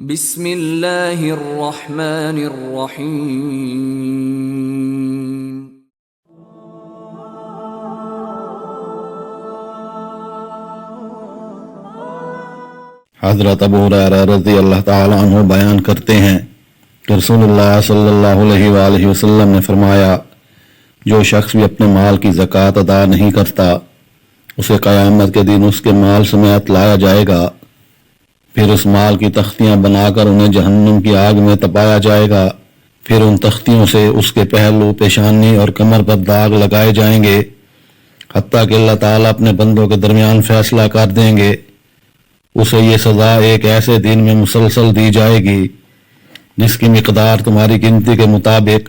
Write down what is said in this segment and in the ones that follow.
بسم اللہ الرحمن الرحیم۔ حضرت ابو ہریرہ رضی اللہ تعالیٰ عنہ بیان کرتے ہیں کہ رسول اللہ صلی اللہ علیہ وآلہ وسلم نے فرمایا، جو شخص بھی اپنے مال کی زکوٰۃ ادا نہیں کرتا اسے قیامت کے دن اس کے مال سمیت لایا جائے گا، پھر اس مال کی تختیاں بنا کر انہیں جہنم کی آگ میں تپایا جائے گا، پھر ان تختیوں سے اس کے پہلو، پیشانی اور کمر پر داغ لگائے جائیں گے، حتیٰ کہ اللہ تعالیٰ اپنے بندوں کے درمیان فیصلہ کر دیں گے۔ اسے یہ سزا ایک ایسے دن میں مسلسل دی جائے گی جس کی مقدار تمہاری گنتی کے مطابق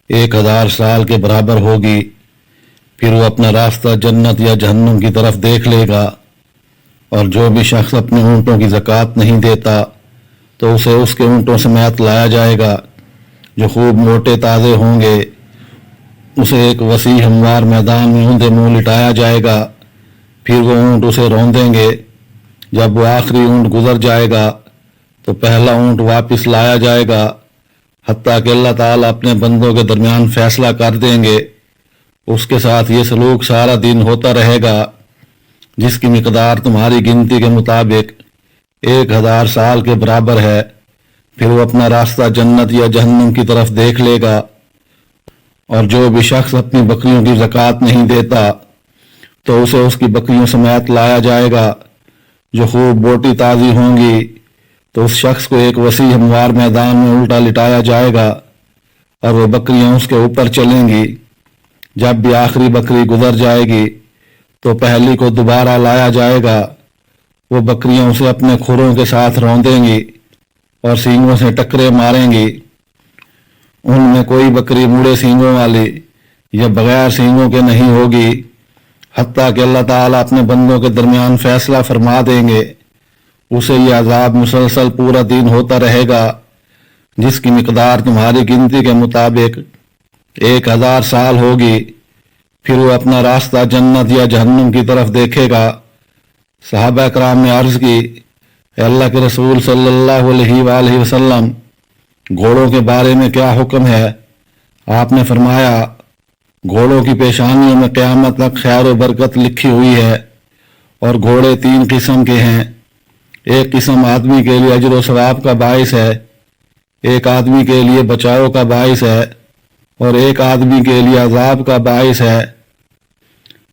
1000 سال کے برابر ہوگی، پھر وہ اپنا راستہ جنت یا جہنم کی طرف دیکھ لے گا، اور جو بھی شخص اپنے اونٹوں کی زکوٰۃ نہیں دیتا تو اسے اس کے اونٹوں سمیت لایا جائے گا جو خوب موٹے تازے ہوں گے، اسے ایک وسیع ہموار میدان میں اوندے منہ لٹایا جائے گا، پھر وہ اونٹ اسے روندیں گے۔ جب وہ آخری اونٹ گزر جائے گا تو پہلا اونٹ واپس لایا جائے گا، حتیٰ کہ اللہ تعالیٰ اپنے بندوں کے درمیان فیصلہ کر دیں گے۔ اس کے ساتھ یہ سلوک سارا دن ہوتا رہے گا جس کی مقدار تمہاری گنتی کے مطابق 1000 سال کے برابر ہے، پھر وہ اپنا راستہ جنت یا جہنم کی طرف دیکھ لے گا۔ اور جو بھی شخص اپنی بکریوں کی زکوٰۃ نہیں دیتا تو اسے اس کی بکریوں سمیت لایا جائے گا جو خوب بوٹی تازی ہوں گی، تو اس شخص کو ایک وسیع ہموار میدان میں الٹا لٹایا جائے گا اور وہ بکریاں اس کے اوپر چلیں گی۔ جب بھی آخری بکری گزر جائے گی تو پہلی کو دوبارہ لایا جائے گا، وہ بکریاں اسے اپنے کھروں کے ساتھ روندیں گی اور سینگوں سے ٹکرے ماریں گی۔ ان میں کوئی بکری مڑے سینگوں والی یا بغیر سینگوں کے نہیں ہوگی، حتیٰ کہ اللہ تعالیٰ اپنے بندوں کے درمیان فیصلہ فرما دیں گے۔ اسے یہ عذاب مسلسل پورا دن ہوتا رہے گا جس کی مقدار تمہاری گنتی کے مطابق 1000 سال ہوگی، پھر وہ اپنا راستہ جنت یا جہنم کی طرف دیکھے گا۔ صحابہ کرام نے عرض کی، اے اللہ کے رسول صلی اللہ علیہ وآلہ وسلم، گھوڑوں کے بارے میں کیا حکم ہے؟ آپ نے فرمایا، گھوڑوں کی پیشانیوں میں قیامت تک خیر و برکت لکھی ہوئی ہے، اور گھوڑے 3 قسم کے ہیں۔ ایک قسم آدمی کے لیے اجر و ثواب کا باعث ہے، ایک آدمی کے لیے بچاؤ کا باعث ہے، اور ایک آدمی کے لیے عذاب کا باعث ہے۔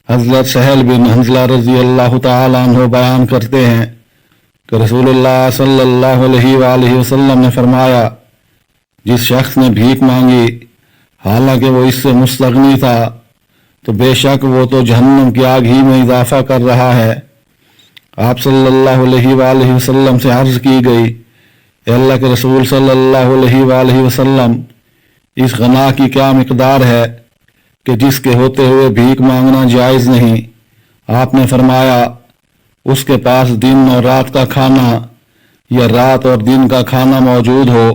حضرت سہل بن حنظلہ رضی اللہ تعالیٰ عنہ بیان کرتے ہیں کہ رسول اللہ صلی اللہ علیہ وآلہ وسلم نے فرمایا، جس شخص نے بھیک مانگی حالانکہ وہ اس سے مستغنی تھا تو بے شک وہ تو جہنم کی آگ ہی میں اضافہ کر رہا ہے۔ آپ صلی اللہ علیہ وآلہ وسلم سے عرض کی گئی، اے اللہ کے رسول صلی اللہ علیہ وآلہ وسلم، اس غنا کی کیا مقدار ہے کہ جس کے ہوتے ہوئے بھیک مانگنا جائز نہیں؟ آپ نے فرمایا، اس کے پاس دن اور رات کا کھانا یا رات اور دن کا کھانا موجود ہو